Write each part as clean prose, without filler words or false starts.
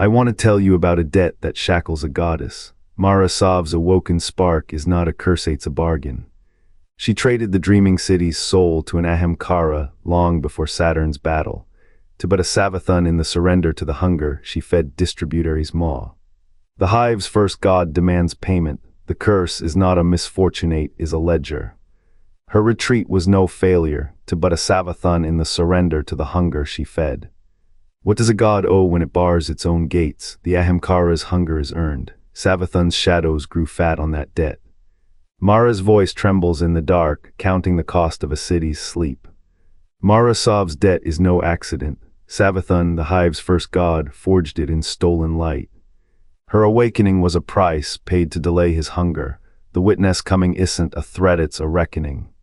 I want to tell you about a debt that shackles a goddess. Mara Sov's awoken spark is not a curse, it's a bargain. She traded the dreaming city's soul to an Ahamkara long before Saturn's battle, to but a Savathun in the surrender to the hunger she fed distributary's maw. The Hive's first god demands payment. The curse is not a misfortunate, is a ledger. Her retreat was no failure, to but a Savathun in the surrender to the hunger she fed. What does a god owe when it bars its own gates? The Ahamkara's hunger is earned. Savathun's shadows grew fat on that debt. Mara's voice trembles in the dark, counting the cost of a city's sleep. Mara Sov's debt is no accident. Savathun, the Hive's first god, forged it in stolen light. Her awakening was a price paid to delay his hunger. The witness coming isn't a threat, it's a reckoning.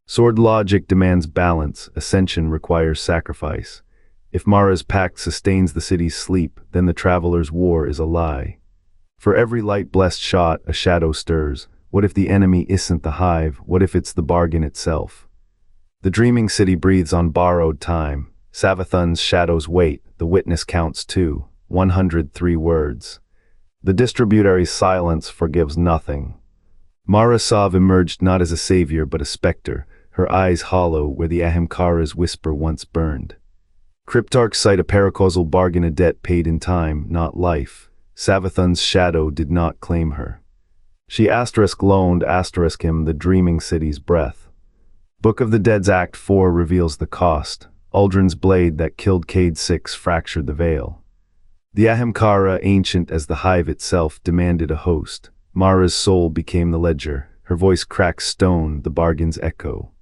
Sword logic demands balance, ascension requires sacrifice. If Mara's pact sustains the city's sleep, then the traveler's war is a lie. For every light-blessed shot, a shadow stirs. What if the enemy isn't the Hive? What if it's the bargain itself? The dreaming city breathes on borrowed time. Savathun's shadows wait. The witness counts too. 103 words. The distributary's silence forgives nothing. Mara Sov emerged not as a savior but a specter, her eyes hollow where the Ahamkara's whisper once burned. Cryptarchs cite a paracausal bargain, a debt paid in time, not life. Savathun's shadow did not claim her. She loaned him the dreaming city's breath. Book of the Dead's Act 4 reveals the cost. Uldren's blade that killed Cade 6 fractured the veil. The Ahamkara, ancient as the Hive itself, demanded a host. Mara's soul became the ledger. Her voice cracks stone, the bargain's echo.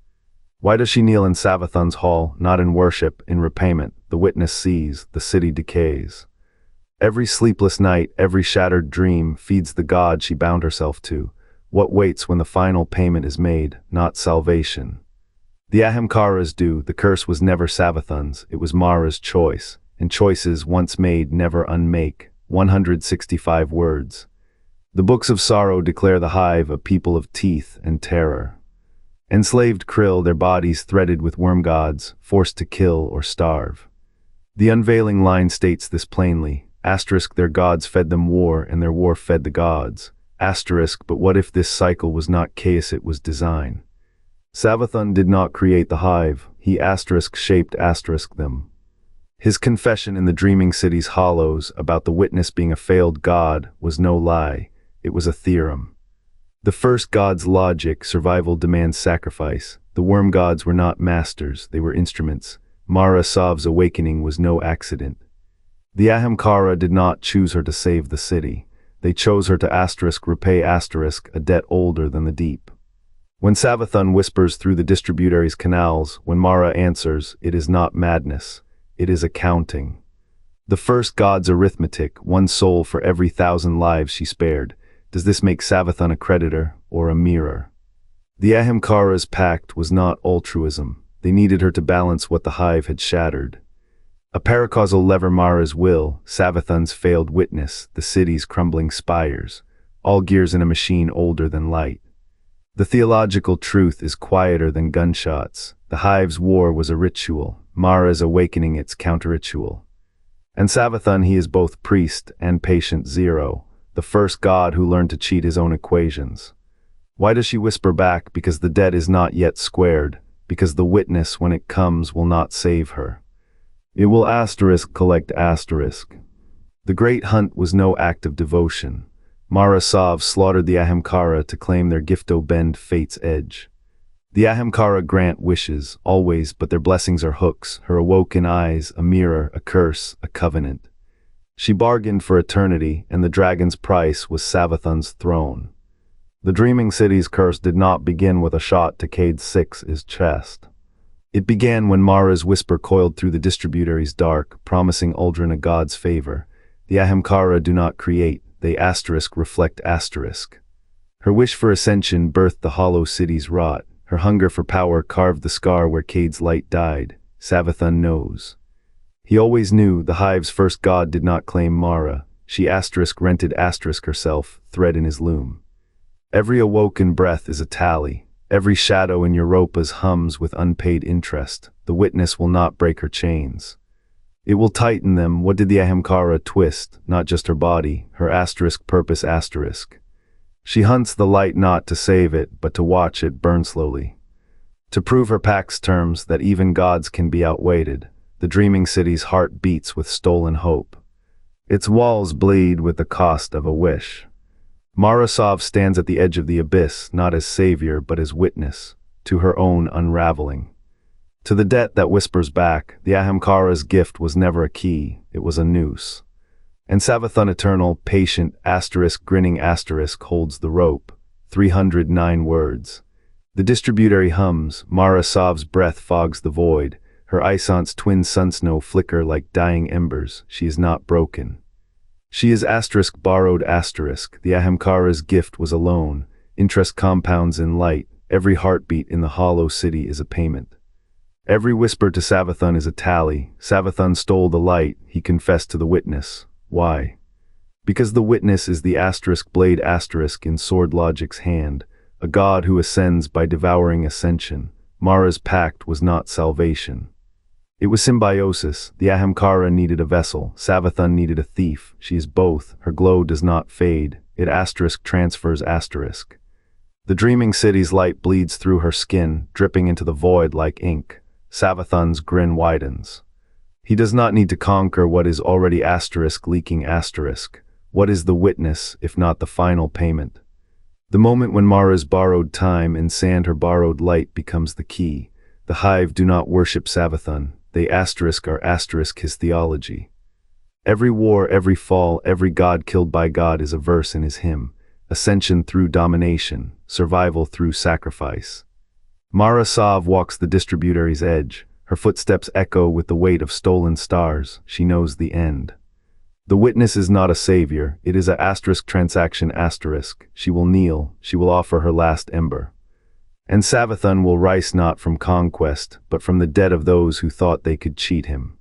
Why does she kneel in Savathun's hall? Not in worship, in repayment. The witness sees, the city decays. Every sleepless night, every shattered dream feeds the god she bound herself to. What waits when the final payment is made? Not salvation. The Ahamkara's due. The curse was never Savathun's, it was Mara's choice. And choices once made never unmake. 165 words. The books of sorrow declare the Hive a people of teeth and terror. Enslaved krill, their bodies threaded with worm gods, forced to kill or starve. The unveiling line states this plainly. Asterisk, their gods fed them war, and their war fed the gods. Asterisk, but what if this cycle was not chaos, it was design? Savathun did not create the Hive, he shaped them. His confession in the dreaming city's hollows about the witness being a failed god was no lie, it was a theorem. The first god's logic, survival demands sacrifice. The worm gods were not masters, they were instruments. Mara Sov's awakening was no accident. The Ahamkara did not choose her to save the city. They chose her to repay a debt older than the deep. When Savathun whispers through the distributary's canals, when Mara answers, it is not madness, it is accounting. The first god's arithmetic, one soul for every 1,000 lives she spared. Does this make Savathun a creditor or a mirror? The Ahamkara's pact was not altruism. They needed her to balance what the Hive had shattered. A paracausal lever, Mara's will, Savathun's failed witness, the city's crumbling spires, all gears in a machine older than light. The theological truth is quieter than gunshots. The Hive's war was a ritual, Mara's awakening its counter-ritual. And Savathun, he is both priest and patient zero, the first god who learned to cheat his own equations. Why does she whisper back? Because the debt is not yet squared, because the witness, when it comes, will not save her. It will collect asterisk. The great hunt was no act of devotion. Mara Sov slaughtered the Ahamkara to claim their gifto bend fate's edge. The Ahamkara grant wishes, always, but their blessings are hooks, her awoken eyes, a mirror, a curse, a covenant. She bargained for eternity, and the dragon's price was Savathun's throne. The dreaming city's curse did not begin with a shot to Cade 6's chest. It began when Mara's whisper coiled through the distributary's dark, promising Uldren a god's favor. The Ahamkara do not create, they reflect asterisk. Her wish for ascension birthed the hollow city's rot. Her hunger for power carved the scar where Cade's light died. Savathun knows. He always knew the Hive's first god did not claim Mara. She rented herself, thread in his loom. Every awoken breath is a tally. Every shadow in Europa's hums with unpaid interest. The witness will not break her chains. It will tighten them. What did the Ahamkara twist? Not just her body, her asterisk purpose asterisk. She hunts the light not to save it, but to watch it burn slowly. To prove her Pact's terms that even gods can be outweighed, the dreaming city's heart beats with stolen hope. Its walls bleed with the cost of a wish. Mara Sov stands at the edge of the abyss, not as savior, but as witness to her own unraveling. To the debt that whispers back, the Ahamkara's gift was never a key, it was a noose. And Savathun eternal, patient, asterisk grinning asterisk holds the rope. 309 words. The distributary hums, Mara Sov's breath fogs the void, her Isant's twin sunsnow flicker like dying embers. She is not broken. She is asterisk borrowed asterisk. The Ahamkara's gift was a loan. Interest compounds in light. Every heartbeat in the hollow city is a payment. Every whisper to Savathun is a tally. Savathun stole the light, he confessed to the witness. Why? Because the witness is the asterisk blade asterisk in sword logic's hand, a god who ascends by devouring ascension. Mara's pact was not salvation. It was symbiosis. The Ahamkara needed a vessel, Savathun needed a thief. She is both. Her glow does not fade. It asterisk transfers asterisk. The dreaming city's light bleeds through her skin, dripping into the void like ink. Savathun's grin widens. He does not need to conquer what is already asterisk leaking asterisk. What is the witness, if not the final payment? The moment when Mara's borrowed time and sand her borrowed light becomes the key. The Hive do not worship Savathun. They asterisk are asterisk his theology. Every war, every fall, every god killed by God is a verse in his hymn. Ascension through domination, survival through sacrifice. Mara Sov walks the distributary's edge. Her footsteps echo with the weight of stolen stars. She knows the end. The witness is not a savior. It is a asterisk transaction asterisk. She will kneel. She will offer her last ember. And Savathun will rise not from conquest, but from the debt of those who thought they could cheat him.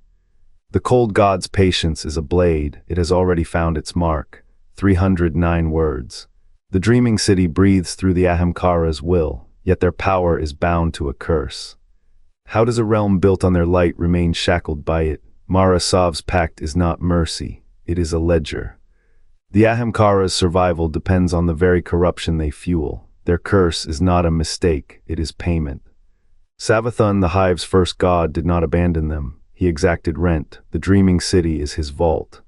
The cold god's patience is a blade. It has already found its mark. 309 words. The dreaming city breathes through the Ahamkara's will, yet their power is bound to a curse. How does a realm built on their light remain shackled by it? Mara Sov's pact is not mercy, it is a ledger. The Ahamkara's survival depends on the very corruption they fuel. Their curse is not a mistake, it is payment. Savathun, the Hive's first god, did not abandon them. He exacted rent. The dreaming city is his vault.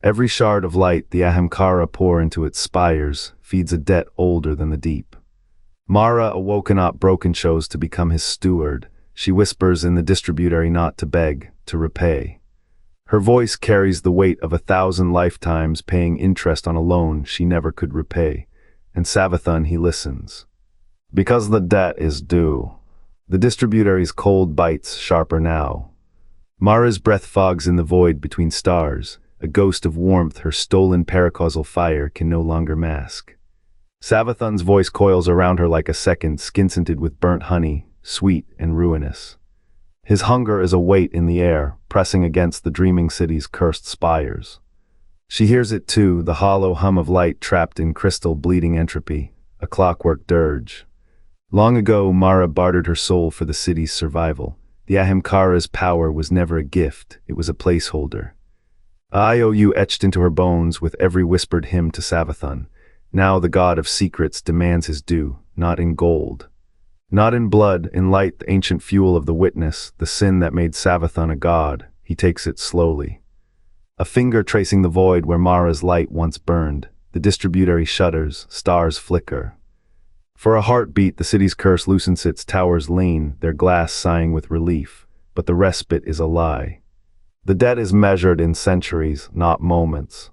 Every shard of light the Ahamkara pour into its spires feeds a debt older than the deep. Mara, awoken not broken, chose to become his steward. She whispers in the distributary not to beg, to repay. Her voice carries the weight of 1,000 lifetimes paying interest on a loan she never could repay. And Savathun, he listens. Because the debt is due. The distributary's cold bites sharper now. Mara's breath fogs in the void between stars, a ghost of warmth her stolen paracausal fire can no longer mask. Savathun's voice coils around her like a second, skin-scented with burnt honey, sweet and ruinous. His hunger is a weight in the air, pressing against the dreaming city's cursed spires. She hears it too, the hollow hum of light trapped in crystal bleeding entropy, a clockwork dirge. Long ago, Mara bartered her soul for the city's survival. The Ahamkara's power was never a gift, it was a placeholder. A IOU etched into her bones with every whispered hymn to Savathun. Now the god of secrets demands his due, not in gold. Not in blood, in light, the ancient fuel of the witness, the sin that made Savathun a god. He takes it slowly. A finger tracing the void where Mara's light once burned. The distributary shudders, stars flicker. For a heartbeat, the city's curse loosens its towers lean, their glass sighing with relief. But the respite is a lie. The debt is measured in centuries, not moments.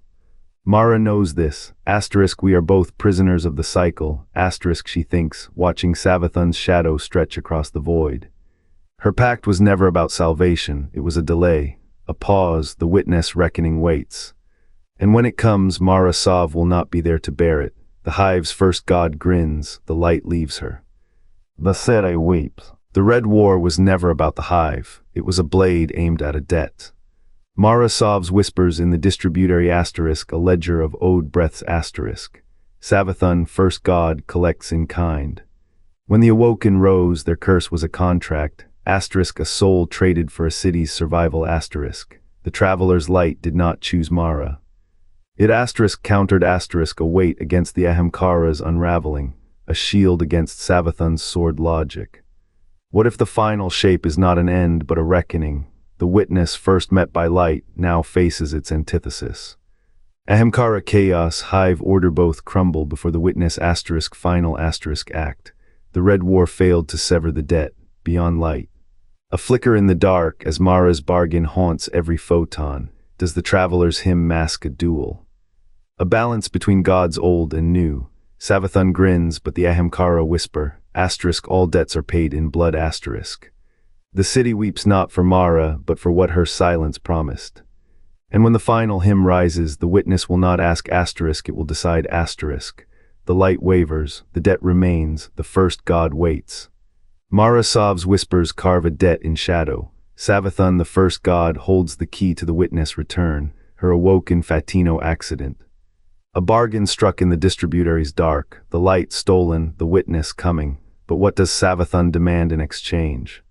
Mara knows this. Asterisk, we are both prisoners of the cycle. Asterisk, she thinks, watching Savathun's shadow stretch across the void. Her pact was never about salvation. It was a delay, a pause. The witness reckoning waits. And when it comes, Mara Sov will not be there to bear it. The Hive's first god grins. The light leaves her. The city weeps. The Red War was never about the Hive. It was a blade aimed at a debt. Mara Sov's whispers in the distributary asterisk, a ledger of owed breaths asterisk. Savathun, first god, collects in kind. When the Awoken rose, their curse was a contract, asterisk, a soul traded for a city's survival asterisk. the traveler's light did not choose Mara. It countered a weight against the Ahamkara's unraveling, a shield against Savathun's sword logic. What if the final shape is not an end but a reckoning? The witness first met by light now faces its antithesis. Ahamkara chaos, Hive order both crumble before the witness final act. The red war failed to sever the debt, beyond light. A flicker in the dark as Mara's bargain haunts every photon. Does the traveler's hymn mask a duel? A balance between gods old and new. Savathun grins, but the Ahamkara whisper, all debts are paid in blood. The city weeps not for Mara, but for what her silence promised. And when the final hymn rises, the witness will not ask it will decide . The light wavers, the debt remains, the first god waits. Mara Sov's whispers carve a debt in shadow. Savathun, the first god, holds the key to the witness return, her awoken Fatino accident. A bargain struck in the distributary's dark, the light stolen, the witness coming. But what does Savathun demand in exchange?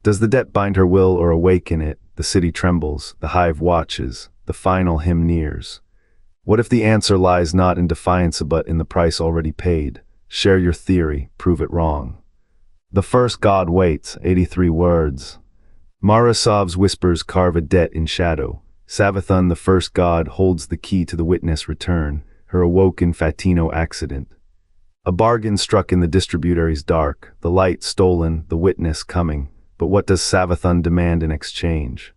Does the debt bind her will or awaken it? The city trembles, the hive watches, the final hymn nears. What if the answer lies not in defiance but in the price already paid? Share your theory, prove it wrong. The first god waits, 83 words. Mara Sov's whispers carve a debt in shadow. Savathun, the first god, holds the key to the witness return, her awoken Fatino accident. A bargain struck in the distributary's dark, the light stolen, the witness coming. But what does Savathun demand in exchange?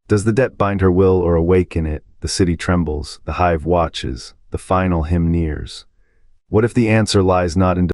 Does the debt bind her will or awaken it? The city trembles, the hive watches, the final hymn nears. What if the answer lies not in